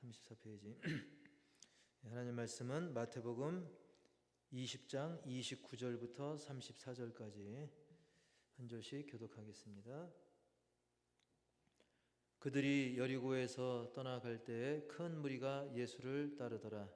34페이지. 하나님 말씀은 마태복음 20장 29절부터 34절까지 한 절씩 교독하겠습니다. 그들이 여리고에서 떠나갈 때에 큰 무리가 예수를 따르더라.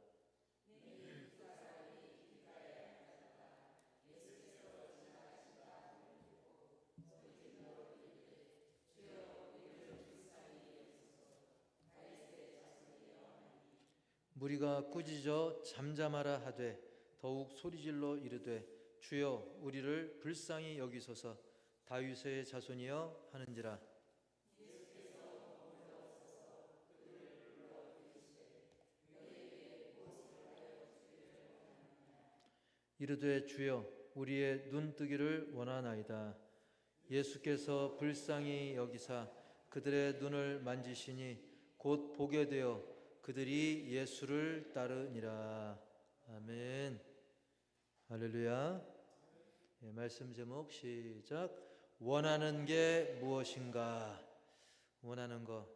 무리가 꾸짖어 잠잠하라 하되 더욱 소리질러 이르되 주여 우리를 불쌍히 여기소서 다윗의 자손이여 하는지라. 이르되 주여 우리의 눈뜨기를 원하나이다. 예수께서 불쌍히 여기사 그들의 눈을 만지시니 곧 보게 되어 그들이 예수를 따르니라. 아멘. 할렐루야. 말씀 제목 시작. 원하는 게 무엇인가? 원하는 거.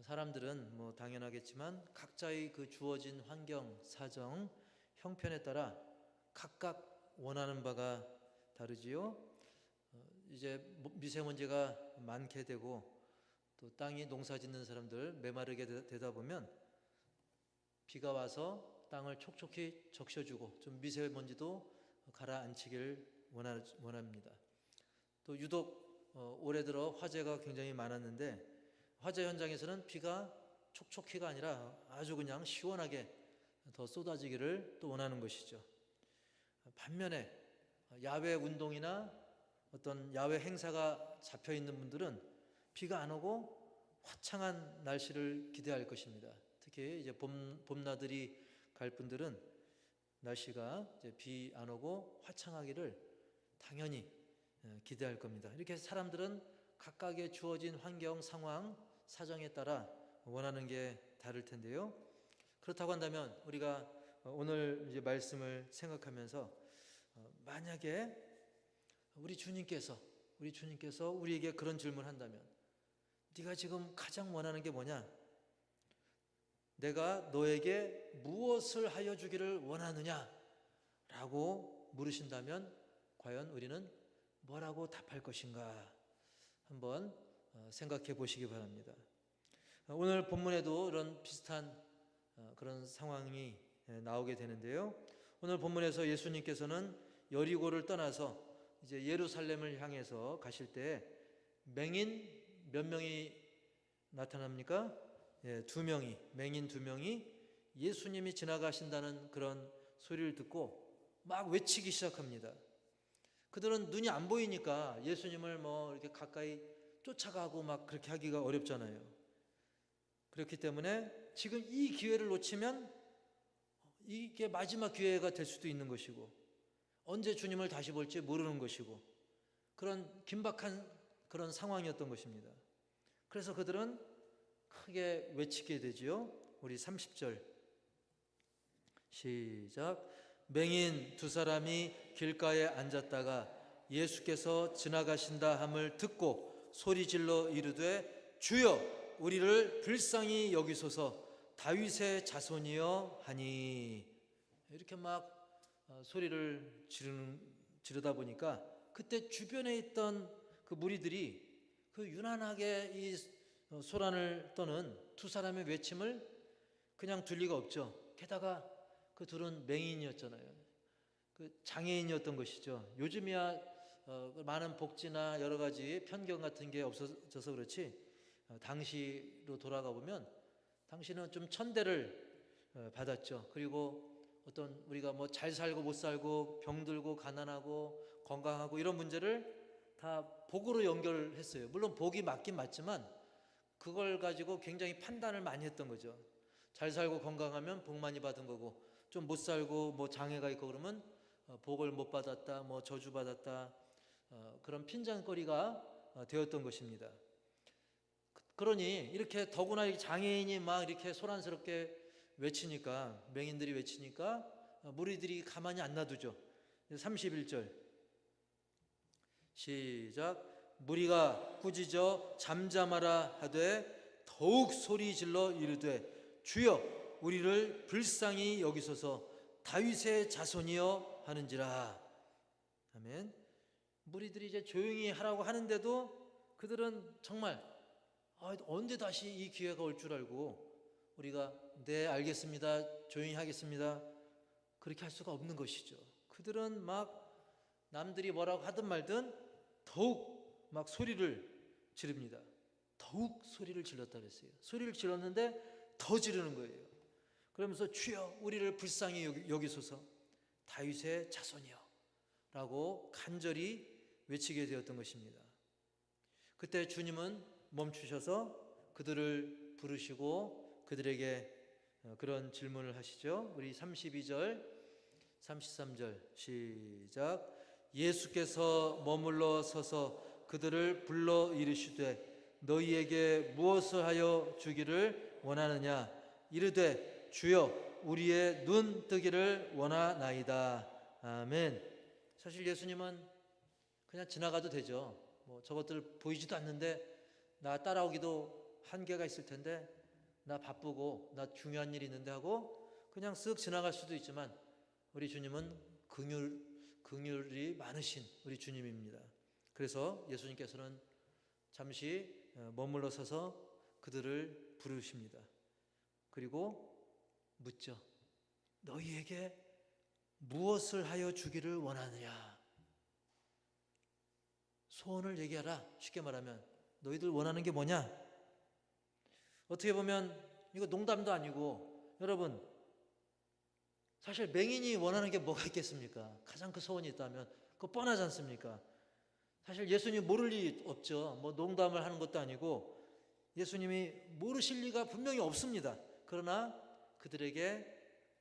사람들은 당연하겠지만 각자의 그 주어진 환경, 사정, 형편에 따라 각각 원하는 바가 다르지요. 이제 미세먼지가 많게 되고 또 땅이 농사 짓는 사람들 메마르게 되다 보면 비가 와서 땅을 촉촉히 적셔주고 좀 미세먼지도 가라앉히기를 원합니다. 또 유독 올해 들어 화재가 굉장히 많았는데 화재 현장에서는 비가 촉촉히가 아니라 아주 그냥 시원하게 더 쏟아지기를 또 원하는 것이죠. 반면에 야외 운동이나 어떤 야외 행사가 잡혀 있는 분들은 비가 안 오고 화창한 날씨를 기대할 것입니다. 특히 이제 봄나들이 갈 분들은 날씨가 이제 비 안 오고 화창하기를 당연히 기대할 겁니다. 이렇게 사람들은 각각의 주어진 환경, 상황, 사정에 따라 원하는 게 다를 텐데요. 그렇다고 한다면 우리가 오늘 이제 말씀을 생각하면서 만약에 우리 주님께서 우리에게 그런 질문을 한다면 네가 지금 가장 원하는 게 뭐냐? 내가 너에게 무엇을 하여 주기를 원하느냐? 라고 물으신다면 과연 우리는 뭐라고 답할 것인가? 한번 생각해 보시기 바랍니다. 오늘 본문에도 이런 비슷한 그런 상황이 나오게 되는데요. 오늘 본문에서 예수님께서는 여리고를 떠나서 이제 예루살렘을 향해서 가실 때 맹인 몇 명이 나타납니까? 두 명이, 맹인 두 명이 예수님이 지나가신다는 그런 소리를 듣고 막 외치기 시작합니다. 그들은 눈이 안 보이니까 예수님을 이렇게 가까이 쫓아가고 막 그렇게 하기가 어렵잖아요. 그렇기 때문에 지금 이 기회를 놓치면 이게 마지막 기회가 될 수도 있는 것이고 언제 주님을 다시 볼지 모르는 것이고 그런 긴박한 그런 상황이었던 것입니다. 그래서 그들은 크게 외치게 되지요. 우리 30절 시작. 맹인 두 사람이 길가에 앉았다가 예수께서 지나가신다 함을 듣고 소리질러 이르되 주여 우리를 불쌍히 여기소서 다윗의 자손이여 하니. 이렇게 막 소리를 지르다 보니까 그때 주변에 있던 그 무리들이 그 유난하게 이 소란을 떠는 두 사람의 외침을 그냥 둘 리가 없죠. 게다가 그 둘은 맹인이었잖아요. 그 장애인이었던 것이죠. 요즘이야 많은 복지나 여러 가지 편견 같은 게 없어져서 그렇지 당시로 돌아가 보면 당시는 좀 천대를 받았죠. 그리고 어떤 우리가 잘 살고 못 살고 병들고 가난하고 건강하고 이런 문제를 다 복으로 연결했어요. 물론 복이 맞긴 맞지만 그걸 가지고 굉장히 판단을 많이 했던 거죠. 잘 살고 건강하면 복 많이 받은 거고 좀 못 살고 장애가 있고 그러면 복을 못 받았다, 저주 받았다, 그런 핀잔거리가 되었던 것입니다. 그러니 이렇게 더구나 장애인이 막 이렇게 소란스럽게 외치니까 맹인들이 외치니까 무리들이 가만히 안 놔두죠. 31절 시작. 무리가 꾸짖어 잠잠하라 하되 더욱 소리질러 이르되 주여 우리를 불쌍히 여기소서 다윗의 자손이여 하는지라. 아멘. 무리들이 이제 조용히 하라고 하는데도 그들은 정말 언제 다시 이 기회가 올 줄 알고 우리가 네 알겠습니다, 조용히 하겠습니다, 그렇게 할 수가 없는 것이죠. 그들은 막 남들이 뭐라고 하든 말든 더욱 막 소리를 지릅니다. 더욱 소리를 질렀다 그랬어요. 소리를 질렀는데 더 지르는 거예요. 그러면서 주여 우리를 불쌍히 여기소서 다윗의 자손이여 라고 간절히 외치게 되었던 것입니다. 그때 주님은 멈추셔서 그들을 부르시고 그들에게 그런 질문을 하시죠. 우리 32절 33절 시작. 예수께서 머물러 서서 그들을 불러 이르시되 너희에게 무엇을 하여 주기를 원하느냐. 이르되 주여 우리의 눈 뜨기를 원하나이다. 아멘. 사실 예수님은 그냥 지나가도 되죠. 저것들 보이지도 않는데 나 따라오기도 한계가 있을 텐데 나 바쁘고 나 중요한 일이 있는데 하고 그냥 쓱 지나갈 수도 있지만 우리 주님은 긍휼이 많으신 우리 주님입니다. 그래서 예수님께서는 잠시 머물러 서서 그들을 부르십니다. 그리고 묻죠. 너희에게 무엇을 하여 주기를 원하느냐. 소원을 얘기하라. 쉽게 말하면 너희들 원하는 게 뭐냐. 어떻게 보면 이거 농담도 아니고 여러분 사실 맹인이 원하는 게 뭐가 있겠습니까? 가장 큰 소원이 있다면 그거 뻔하지 않습니까? 사실 예수님 모를 리 없죠. 농담을 하는 것도 아니고 예수님이 모르실 리가 분명히 없습니다. 그러나 그들에게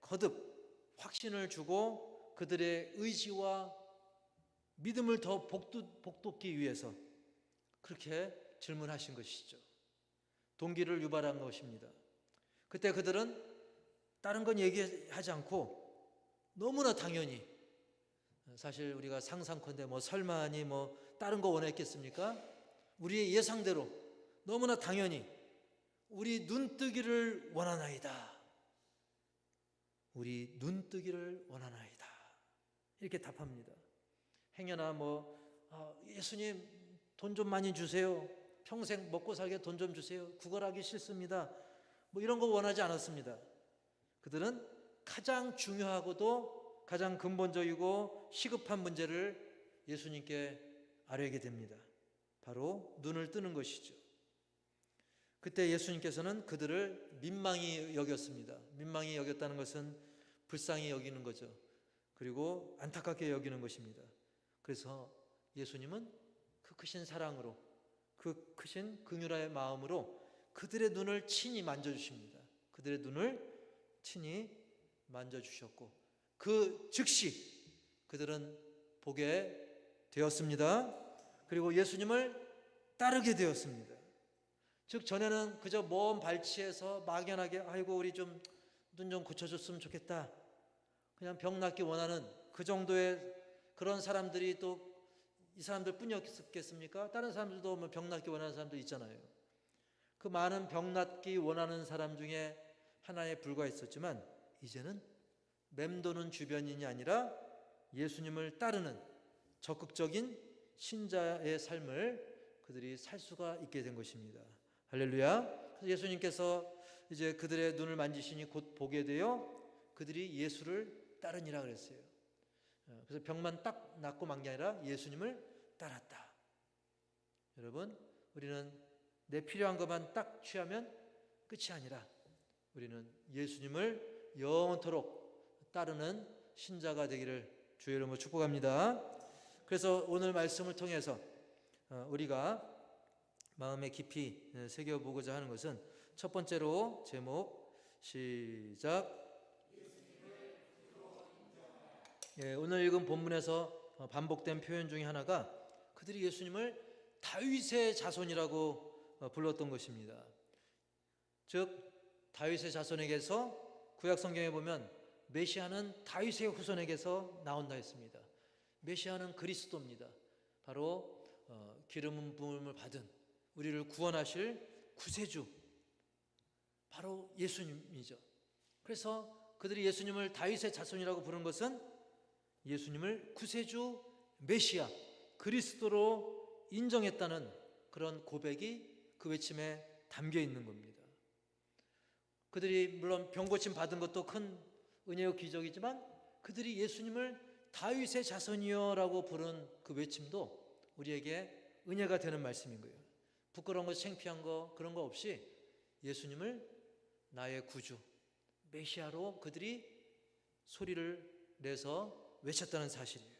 거듭 확신을 주고 그들의 의지와 믿음을 더 복돋기 위해서 그렇게 질문하신 것이죠. 동기를 유발한 것입니다. 그때 그들은 다른 건 얘기하지 않고 너무나 당연히, 사실 우리가 상상컨대 설마니 다른 거 원했겠습니까? 우리의 예상대로 너무나 당연히 우리 눈뜨기를 원하나이다. 우리 눈뜨기를 원하나이다. 이렇게 답합니다. 행여나 예수님 돈 좀 많이 주세요. 평생 먹고 살게 돈 좀 주세요. 구걸하기 싫습니다. 이런 거 원하지 않았습니다. 그들은 가장 중요하고도 가장 근본적이고 시급한 문제를 예수님께 아뢰게 됩니다. 바로 눈을 뜨는 것이죠. 그때 예수님께서는 그들을 민망히 여겼습니다. 민망히 여겼다는 것은 불쌍히 여기는 거죠. 그리고 안타깝게 여기는 것입니다. 그래서 예수님은 그 크신 사랑으로, 그 크신 긍휼의 마음으로 그들의 눈을 친히 만져주십니다. 그들의 눈을 친히 만져주셨고 그 즉시 그들은 보게 되었습니다. 그리고 예수님을 따르게 되었습니다. 즉 전에는 그저 먼 발치에서 막연하게 아이고 우리 좀 눈 좀 고쳐줬으면 좋겠다, 그냥 병 낫기 원하는 그 정도의 그런 사람들이 또 이 사람들 뿐이었겠습니까? 다른 사람들도 병 낫기 원하는 사람도 있잖아요. 그 많은 병 낫기 원하는 사람 중에 하나에 불과했었지만 이제는 맴도는 주변인이 아니라 예수님을 따르는 적극적인 신자의 삶을 그들이 살 수가 있게 된 것입니다. 할렐루야. 예수님께서 이제 그들의 눈을 만지시니 곧 보게 되어 그들이 예수를 따르니라 그랬어요. 그래서 병만 딱 낫고 만 게 아니라 예수님을 따랐다. 여러분, 우리는 내 필요한 것만 딱 취하면 끝이 아니라 우리는 예수님을 영원토록 따르는 신자가 되기를 주의 이름으로 축복합니다. 그래서 오늘 말씀을 통해서 우리가 마음에 깊이 새겨보고자 하는 것은 첫 번째로 제목 시작. 오늘 읽은 본문에서 반복된 표현 중에 하나가 그들이 예수님을 다윗의 자손이라고 불렀던 것입니다. 즉 다윗의 자손에게서 구약 성경에 보면 메시아는 다윗의 후손에게서 나온다 했습니다. 메시아는 그리스도입니다. 바로 기름 부음을 받은 우리를 구원하실 구세주, 바로 예수님이죠. 그래서 그들이 예수님을 다윗의 자손이라고 부른 것은 예수님을 구세주 메시아 그리스도로 인정했다는 그런 고백이 그 외침에 담겨 있는 겁니다. 그들이 물론 병고침 받은 것도 큰 은혜의 기적이지만 그들이 예수님을 다윗의 자손이여라고 부른 그 외침도 우리에게 은혜가 되는 말씀인 거예요. 부끄러운 것, 창피한 거 그런 거 없이 예수님을 나의 구주 메시아로 그들이 소리를 내서 외쳤다는 사실이에요.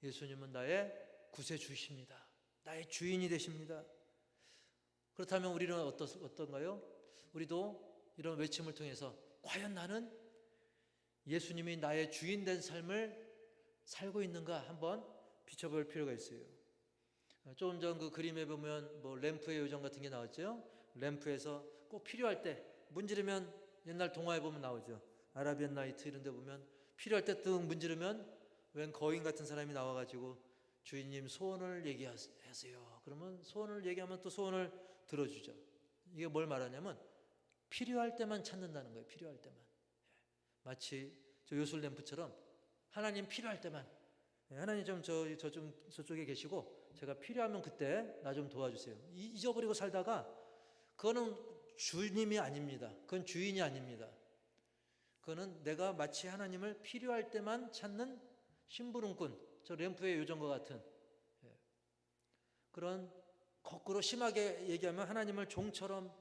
예수님은 나의 구세주이십니다. 나의 주인이 되십니다. 그렇다면 우리는 어떤가요? 우리도 이런 외침을 통해서 과연 나는 예수님이 나의 주인 된 삶을 살고 있는가 한번 비춰볼 필요가 있어요. 조금 전 그 그림에 보면 뭐 램프의 요정 같은 게 나왔죠. 램프에서 꼭 필요할 때 문지르면 옛날 동화에 보면 나오죠. 아라비안 나이트 이런 데 보면 필요할 때 뜩 문지르면 웬 거인 같은 사람이 나와가지고 주인님 소원을 얘기하세요. 그러면 소원을 얘기하면 또 소원을 들어주죠. 이게 뭘 말하냐면 필요할 때만 찾는다는 거예요. 필요할 때만. 마치 저 요술 램프처럼 하나님 필요할 때만, 하나님 좀 저쪽에 계시고 제가 필요하면 그때 나 좀 도와주세요. 잊어버리고 살다가 그거는 주님이 아닙니다. 그건 주인이 아닙니다. 그거는 내가 마치 하나님을 필요할 때만 찾는 심부름꾼, 저 램프의 요정과 같은 그런, 거꾸로 심하게 얘기하면 하나님을 종처럼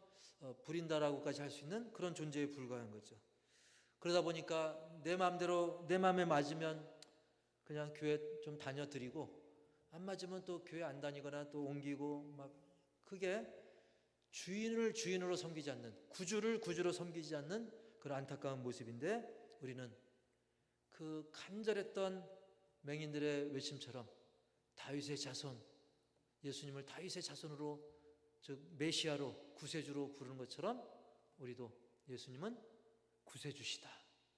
부린다라고까지 할 수 있는 그런 존재에 불과한 거죠. 그러다 보니까 내 마음대로 내 마음에 맞으면 그냥 교회 좀 다녀드리고 안 맞으면 또 교회 안 다니거나 또 옮기고 막, 그게 주인을 주인으로 섬기지 않는, 구주를 구주로 섬기지 않는 그런 안타까운 모습인데, 우리는 그 간절했던 맹인들의 외침처럼 다윗의 자손, 예수님을 다윗의 자손으로, 즉 메시아로, 구세주로 부르는 것처럼 우리도 예수님은 구세주시다,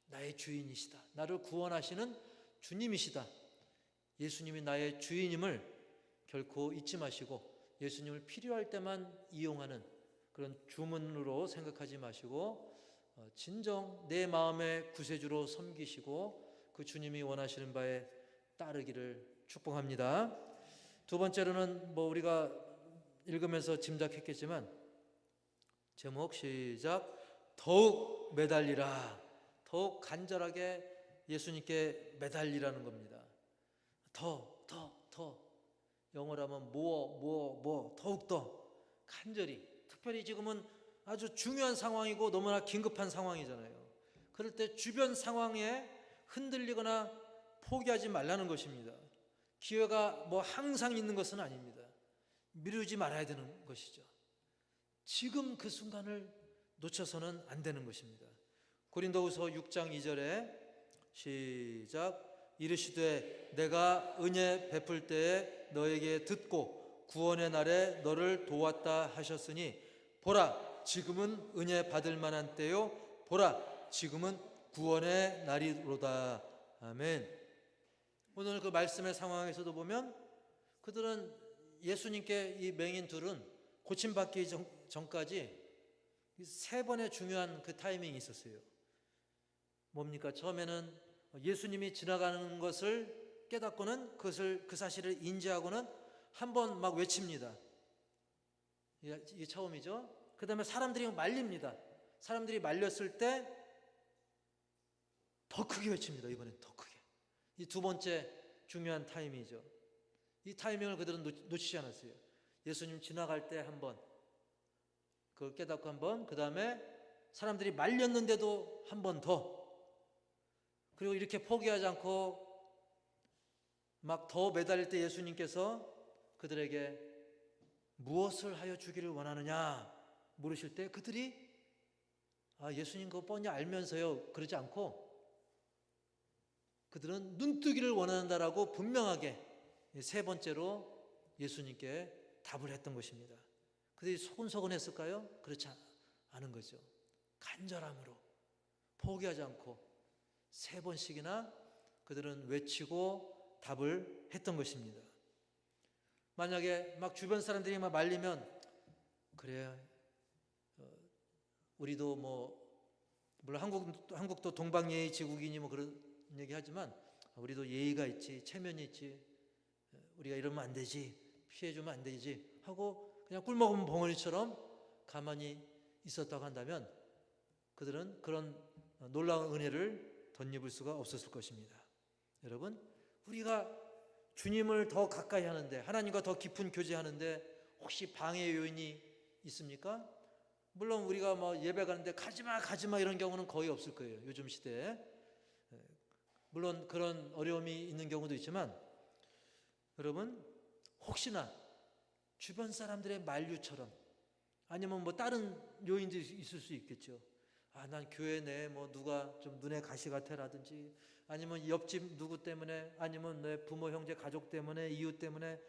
나의 주인이시다, 나를 구원하시는 주님이시다, 예수님이 나의 주인임을 결코 잊지 마시고 예수님을 필요할 때만 이용하는 그런 주문으로 생각하지 마시고 진정 내 마음의 구세주로 섬기시고 그 주님이 원하시는 바에 따르기를 축복합니다. 두 번째로는 뭐 우리가 읽으면서 짐작했겠지만, 제목 시작. 더욱 매달리라. 더욱 간절하게 예수님께 매달리라는 겁니다. 더. 영어로 하면 more, 더욱더 간절히. 특별히 지금은 아주 중요한 상황이고 너무나 긴급한 상황이잖아요. 그럴 때 주변 상황에 흔들리거나 포기하지 말라는 것입니다. 기회가 뭐 항상 있는 것은 아닙니다. 미루지 말아야 되는 것이죠. 지금 그 순간을 놓쳐서는 안 되는 것입니다. 고린도후서 6장 2절에 시작. 이르시되 내가 은혜 베풀 때에 너에게 듣고 구원의 날에 너를 도왔다 하셨으니 보라 지금은 은혜 받을 만한 때요 보라 지금은 구원의 날이로다. 아멘. 오늘 그 말씀의 상황에서도 보면 그들은 예수님께, 이 맹인 둘은 고침받기 전까지 세 번의 중요한 그 타이밍이 있었어요. 뭡니까? 처음에는 예수님이 지나가는 것을 깨닫고는 그 사실을 인지하고는 한 번 막 외칩니다. 이게 처음이죠. 그 다음에 사람들이 말립니다. 사람들이 말렸을 때 더 크게 외칩니다. 이번엔 더 크게. 이 두 번째 중요한 타이밍이죠. 이 타이밍을 그들은 놓치지 않았어요. 예수님 지나갈 때 한 번, 그걸 깨닫고 한 번, 그 다음에 사람들이 말렸는데도 한 번 더, 그리고 이렇게 포기하지 않고 막 더 매달릴 때 예수님께서 그들에게 무엇을 하여 주기를 원하느냐 물으실 때 그들이 예수님 그거 뻔히 알면서요 그러지 않고 그들은 눈뜨기를 원한다라고 분명하게 세 번째로 예수님께 답을 했던 것입니다. 그들이 소근소근했을까요? 그렇지 않은 거죠. 간절함으로 포기하지 않고 세 번씩이나 그들은 외치고 답을 했던 것입니다. 만약에 막 주변 사람들이 막 말리면 그래 우리도 물론 한국도 동방예의 지국이니 그런 얘기하지만 우리도 예의가 있지, 체면이 있지, 우리가 이러면 안 되지, 피해주면 안 되지 하고 그냥 꿀먹은 벙어리처럼 가만히 있었다고 한다면 그들은 그런 놀라운 은혜를 덧입을 수가 없었을 것입니다. 여러분, 우리가 주님을 더 가까이 하는데, 하나님과 더 깊은 교제하는데 혹시 방해 요인이 있습니까? 물론 우리가 예배 가는데 가지마 이런 경우는 거의 없을 거예요, 요즘 시대에. 물론 그런 어려움이 있는 경우도 있지만, 여러분, 혹시나 주변 사람들의 만류처럼, 아니면 다른 요인도 있을 수 있겠죠. 난 교회 내에 누가 좀 눈에 가시 같아라든지, 아니면 옆집 누구 때문에, 아니면 내 부모, 형제, 가족 때문에, 이웃 때문에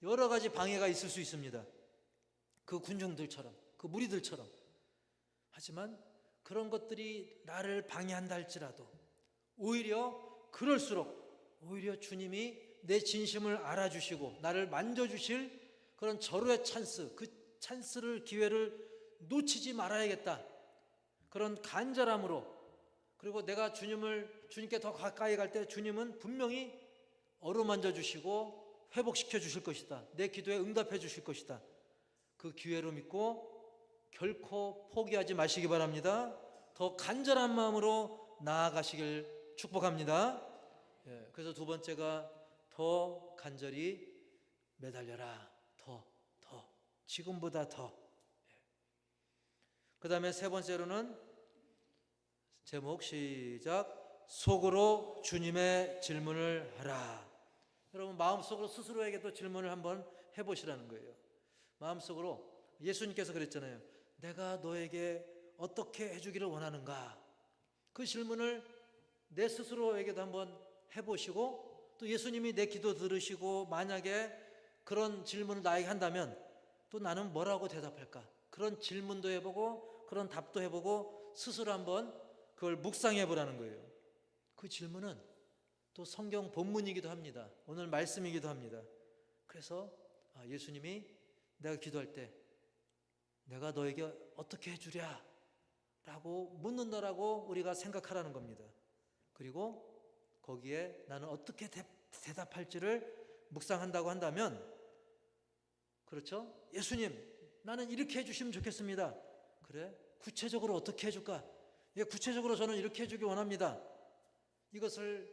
여러 가지 방해가 있을 수 있습니다. 그 군중들처럼, 그 무리들처럼. 하지만 그런 것들이 나를 방해한다 할지라도 그럴수록 오히려 주님이 내 진심을 알아주시고 나를 만져주실 그런 절호의 찬스, 그 찬스를, 기회를 놓치지 말아야겠다, 그런 간절함으로, 그리고 내가 주님께 더 가까이 갈 때 주님은 분명히 어루만져 주시고 회복시켜 주실 것이다, 내 기도에 응답해 주실 것이다, 그 기회로 믿고 결코 포기하지 마시기 바랍니다. 더 간절한 마음으로 나아가시길 축복합니다. 그래서 두 번째가 더 간절히 매달려라. 더 지금보다 더. 그 다음에 세 번째로는 제목 시작, 속으로 주님의 질문을 하라. 여러분, 마음속으로 스스로에게도 질문을 한번 해보시라는 거예요. 마음속으로, 예수님께서 그랬잖아요. 내가 너에게 어떻게 해주기를 원하는가? 그 질문을 내 스스로에게도 한번 해보시고, 또 예수님이 내 기도 들으시고 만약에 그런 질문을 나에게 한다면 또 나는 뭐라고 대답할까? 그런 질문도 해보고 그런 답도 해보고 스스로 한번 그걸 묵상해 보라는 거예요. 그 질문은 또 성경 본문이기도 합니다. 오늘 말씀이기도 합니다. 그래서 예수님이 내가 기도할 때 내가 너에게 어떻게 해주랴? 라고 묻는다라고 우리가 생각하라는 겁니다. 그리고 거기에 나는 어떻게 대답할지를 묵상한다고 한다면, 그렇죠? 예수님, 나는 이렇게 해주시면 좋겠습니다. 그래? 구체적으로 어떻게 해줄까? 구체적으로 저는 이렇게 해주기 원합니다. 이것을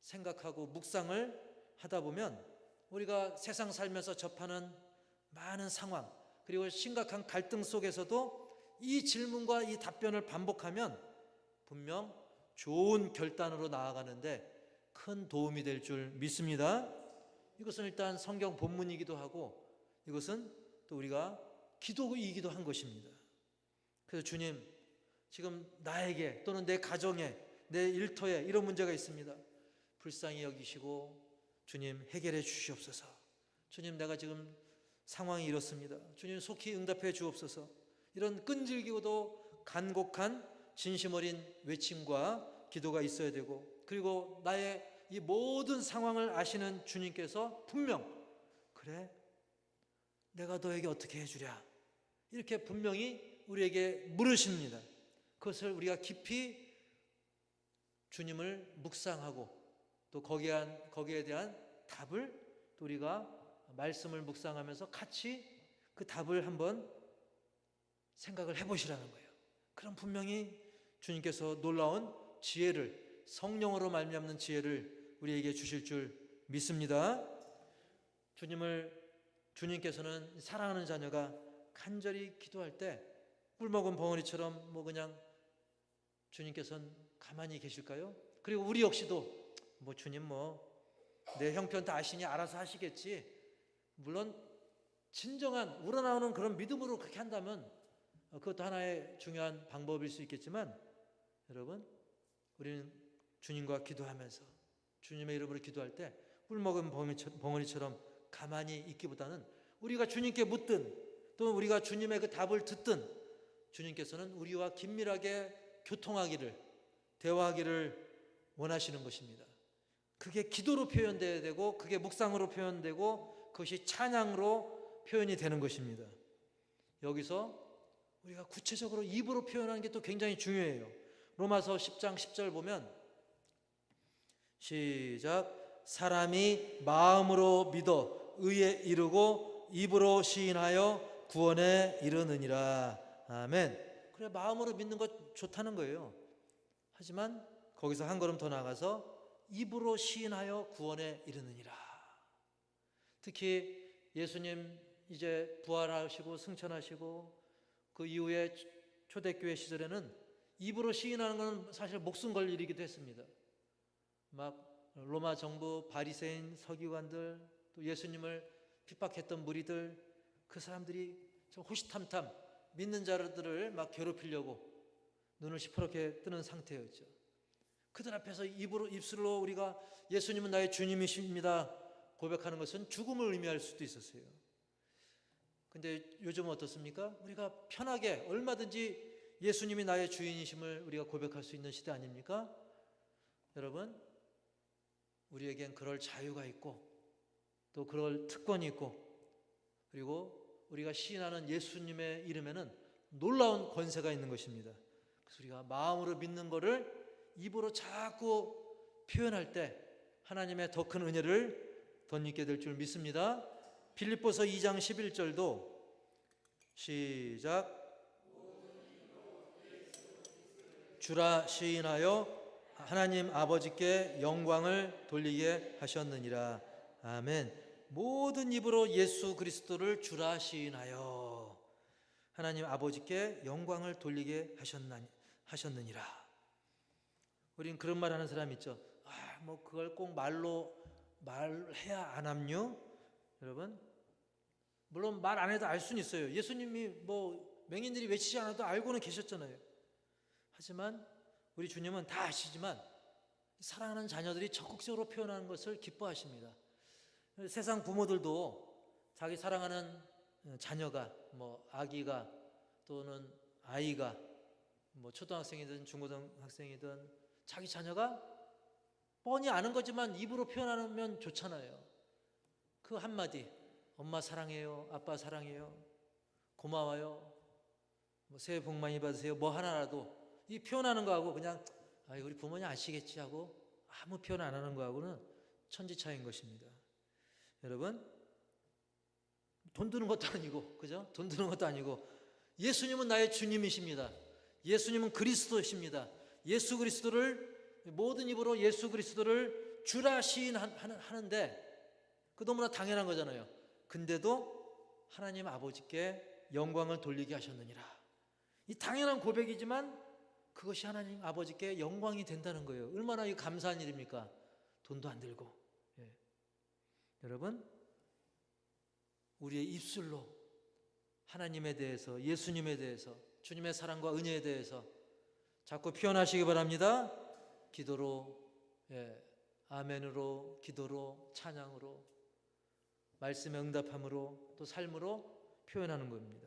생각하고 묵상을 하다 보면 우리가 세상 살면서 접하는 많은 상황, 그리고 심각한 갈등 속에서도 이 질문과 이 답변을 반복하면 분명 좋은 결단으로 나아가는데 큰 도움이 될 줄 믿습니다. 이것은 일단 성경 본문이기도 하고, 이것은 또 우리가 기도이기도 한 것입니다. 그래서 주님, 지금 나에게 또는 내 가정에, 내 일터에 이런 문제가 있습니다. 불쌍히 여기시고 주님 해결해 주시옵소서. 주님, 내가 지금 상황이 이렇습니다. 주님 속히 응답해 주옵소서. 이런 끈질기고도 간곡한 진심 어린 외침과 기도가 있어야 되고, 그리고 나의 이 모든 상황을 아시는 주님께서 분명 그래, 내가 너에게 어떻게 해주랴, 이렇게 분명히 우리에게 물으십니다. 그것을 우리가 깊이 주님을 묵상하고 또 거기에 대한 답을 또 우리가 말씀을 묵상하면서 같이 그 답을 한번 생각을 해보시라는 거예요. 그럼 분명히 주님께서 놀라운 지혜를, 성령으로 말미암는 지혜를 우리에게 주실 줄 믿습니다. 주님께서는 사랑하는 자녀가 간절히 기도할 때 꿀먹은 벙어리처럼 그냥 주님께서는 가만히 계실까요? 그리고 우리 역시도 주님 내 형편 다 아시니 알아서 하시겠지. 물론 진정한 우러나오는 그런 믿음으로 그렇게 한다면 그것도 하나의 중요한 방법일 수 있겠지만, 여러분, 우리는 주님과 기도하면서 주님의 이름으로 기도할 때 꿀먹은 벙어리처럼 가만히 있기보다는 우리가 주님께 묻든 또 우리가 주님의 그 답을 듣든 주님께서는 우리와 긴밀하게 교통하기를, 대화하기를 원하시는 것입니다. 그게 기도로 표현되어야 되고, 그게 묵상으로 표현되고, 그것이 찬양으로 표현이 되는 것입니다. 여기서 우리가 구체적으로 입으로 표현하는 게 또 굉장히 중요해요. 로마서 10장 10절 보면 시작. 사람이 마음으로 믿어 의에 이르고 입으로 시인하여 구원에 이르느니라. 아멘. 그래, 마음으로 믿는 것 좋다는 거예요. 하지만 거기서 한 걸음 더 나가서 입으로 시인하여 구원에 이르느니라. 특히 예수님 이제 부활하시고 승천하시고 그 이후에 초대교회 시절에는 입으로 시인하는 것은 사실 목숨 걸 일이기도 했습니다. 막 로마 정부, 바리새인, 서기관들, 또 예수님을 핍박했던 무리들, 그 사람들이 좀 호시탐탐 믿는 자들을 막 괴롭히려고 눈을 시퍼렇게 뜨는 상태였죠. 그들 앞에서 입술로 우리가 예수님은 나의 주님이십니다 고백하는 것은 죽음을 의미할 수도 있었어요. 근데 요즘은 어떻습니까? 우리가 편하게 얼마든지 예수님이 나의 주인이심을 우리가 고백할 수 있는 시대 아닙니까? 여러분, 우리에겐 그럴 자유가 있고 또 그럴 특권이 있고, 그리고 우리가 시인하는 예수님의 이름에는 놀라운 권세가 있는 것입니다. 그래서 우리가 마음으로 믿는 것을 입으로 자꾸 표현할 때 하나님의 더 큰 은혜를 덧입게 될 줄 믿습니다. 빌립보서 2장 11절도 시작. 주라 시인하여 하나님 아버지께 영광을 돌리게 하셨느니라. 아멘. 모든 입으로 예수 그리스도를 주라 시인하여 하나님 아버지께 영광을 돌리게 하셨느니라. 우린 그런 말 하는 사람 있죠. 뭐 그걸 꼭 말해야 안 합류? 여러분, 물론 말 안 해도 알 수는 있어요. 예수님이 뭐 맹인들이 외치지 않아도 알고는 계셨잖아요. 하지만 우리 주님은 다 아시지만 사랑하는 자녀들이 적극적으로 표현하는 것을 기뻐하십니다. 세상 부모들도 자기 사랑하는 자녀가, 뭐 아기가 또는 아이가, 뭐 초등학생이든 중고등학생이든 자기 자녀가 뻔히 아는 거지만 입으로 표현하면 좋잖아요. 그 한마디, 엄마 사랑해요, 아빠 사랑해요, 고마워요, 뭐 새해 복 많이 받으세요, 뭐 하나라도 이 표현하는 거하고 그냥 우리 부모님 아시겠지 하고 아무 표현 안 하는 거하고는 천지 차이인 것입니다. 여러분, 돈 드는 것도 아니고, 그죠? 돈 드는 것도 아니고 예수님은 나의 주님이십니다. 예수님은 그리스도십니다. 예수 그리스도를 모든 입으로 예수 그리스도를 주라 시인하는데 그 너무나 당연한 거잖아요. 근데도 하나님 아버지께 영광을 돌리게 하셨느니라. 이 당연한 고백이지만 그것이 하나님 아버지께 영광이 된다는 거예요. 얼마나 감사한 일입니까? 돈도 안 들고. 여러분, 우리의 입술로 하나님에 대해서, 예수님에 대해서, 주님의 사랑과 은혜에 대해서 자꾸 표현하시기 바랍니다. 기도로, 아멘으로, 기도로, 찬양으로, 말씀의 응답함으로, 또 삶으로 표현하는 겁니다.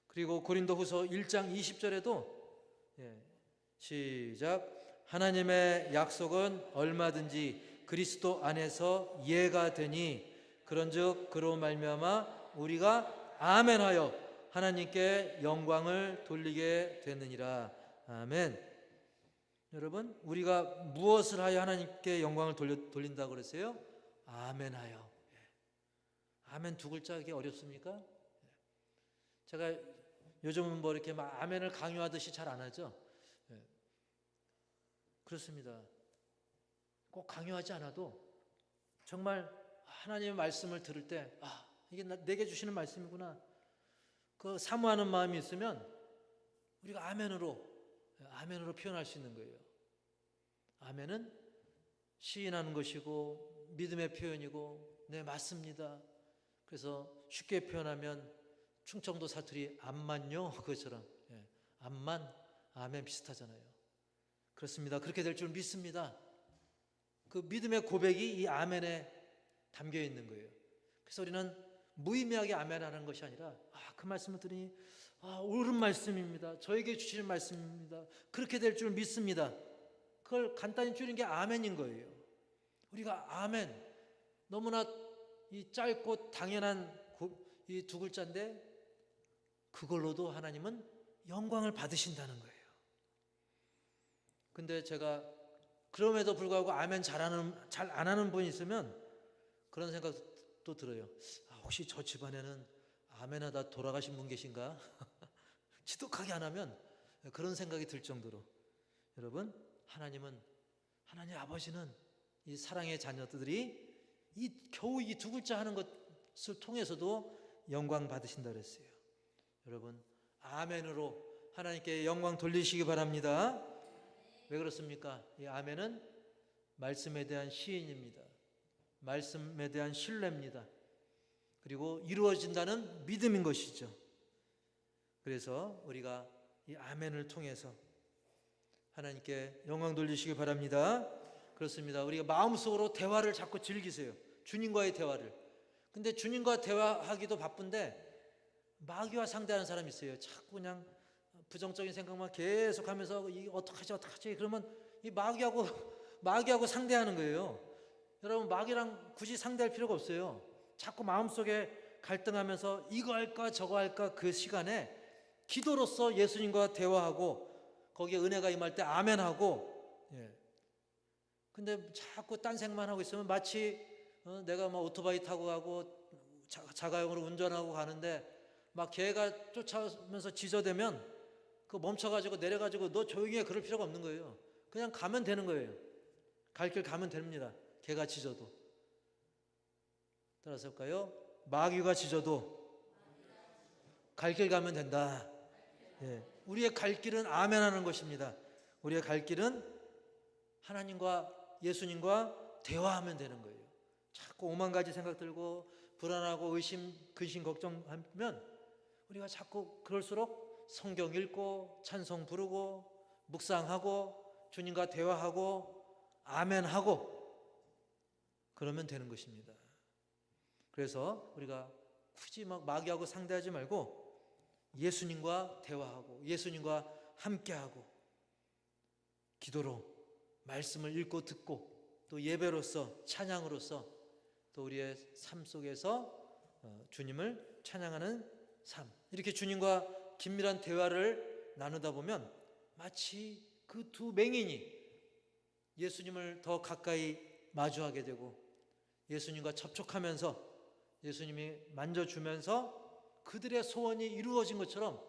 그리고 고린도후서 1장 20절에도 시작. 하나님의 약속은 얼마든지 그리스도 안에서 예가 되니 그런즉 그로 말미암아 우리가 아멘하여 하나님께 영광을 돌리게 되느니라. 아멘. 여러분, 우리가 무엇을 하여 하나님께 영광을 돌린다고 그랬어요? 아멘하여. 아멘 두 글자 하기 어렵습니까? 제가 요즘은 뭐 이렇게 막 아멘을 강요하듯이 잘 안 하죠. 그렇습니다. 꼭 강요하지 않아도 정말 하나님의 말씀을 들을 때 이게 내게 주시는 말씀이구나, 그 사모하는 마음이 있으면 우리가 아멘으로 표현할 수 있는 거예요. 아멘은 시인하는 것이고 믿음의 표현이고, 네 맞습니다. 그래서 쉽게 표현하면 충청도 사투리 암만요, 그것처럼 암만, 아멘 비슷하잖아요. 그렇습니다. 그렇게 될 줄 믿습니다. 그 믿음의 고백이 이 아멘에 담겨 있는 거예요. 그래서 우리는 무의미하게 아멘하는 것이 아니라 그 말씀을 들으니 옳은 말씀입니다, 저에게 주시는 말씀입니다, 그렇게 될 줄 믿습니다. 그걸 간단히 줄인 게 아멘인 거예요. 우리가 아멘, 너무나 이 짧고 당연한 이 두 글자인데 그걸로도 하나님은 영광을 받으신다는 거예요. 근데 제가 그럼에도 불구하고 아멘 잘 안 하는 분이 있으면 그런 생각도 들어요. 혹시 저 집안에는 아멘 하다 돌아가신 분 계신가? 지독하게 안 하면 그런 생각이 들 정도로. 여러분, 하나님 아버지는 이 사랑의 자녀들이 겨우 이 두 글자 하는 것을 통해서도 영광 받으신다 그랬어요. 여러분, 아멘으로 하나님께 영광 돌리시기 바랍니다. 왜 그렇습니까? 이 아멘은 말씀에 대한 시인입니다. 말씀에 대한 신뢰입니다. 그리고 이루어진다는 믿음인 것이죠. 그래서 우리가 이 아멘을 통해서 하나님께 영광 돌리시기 바랍니다. 그렇습니다. 우리가 마음속으로 대화를 자꾸 즐기세요. 주님과의 대화를. 근데 주님과 대화하기도 바쁜데 마귀와 상대하는 사람이 있어요. 자꾸 그냥 부정적인 생각만 계속 하면서 어떡하지 그러면 이 마귀하고 상대하는 거예요. 여러분, 마귀랑 굳이 상대할 필요가 없어요. 자꾸 마음속에 갈등하면서 이거 할까 저거 할까 그 시간에 기도로서 예수님과 대화하고 거기에 은혜가 임할 때 아멘하고. 근데 자꾸 딴 생각만 하고 있으면 마치 내가 막 오토바이 타고 가고 자가용으로 운전하고 가는데 막 개가 쫓아오면서 지저대면 그 멈춰가지고 내려가지고 너 조용히 해 그럴 필요가 없는 거예요. 그냥 가면 되는 거예요. 갈 길 가면 됩니다. 개가 짖어도. 따라서 할까요? 마귀가 짖어도 갈 길 가면 된다. 우리의 갈 길은 아멘하는 것입니다. 우리의 갈 길은 하나님과 예수님과 대화하면 되는 거예요. 자꾸 오만 가지 생각 들고 불안하고 의심, 근심, 걱정하면 우리가 자꾸 그럴수록 성경 읽고 찬송 부르고 묵상하고 주님과 대화하고 아멘하고 그러면 되는 것입니다. 그래서 우리가 굳이 막 마귀하고 상대하지 말고 예수님과 대화하고 예수님과 함께하고 기도로 말씀을 읽고 듣고 또 예배로서 찬양으로서 또 우리의 삶 속에서 주님을 찬양하는 삶, 이렇게 주님과 긴밀한 대화를 나누다 보면 마치 그 두 맹인이 예수님을 더 가까이 마주하게 되고 예수님과 접촉하면서 예수님이 만져주면서 그들의 소원이 이루어진 것처럼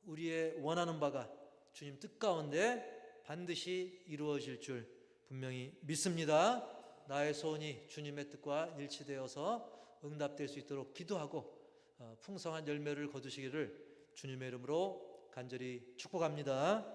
우리의 원하는 바가 주님 뜻 가운데 반드시 이루어질 줄 분명히 믿습니다. 나의 소원이 주님의 뜻과 일치되어서 응답될 수 있도록 기도하고 풍성한 열매를 거두시기를 주님의 이름으로 간절히 축복합니다.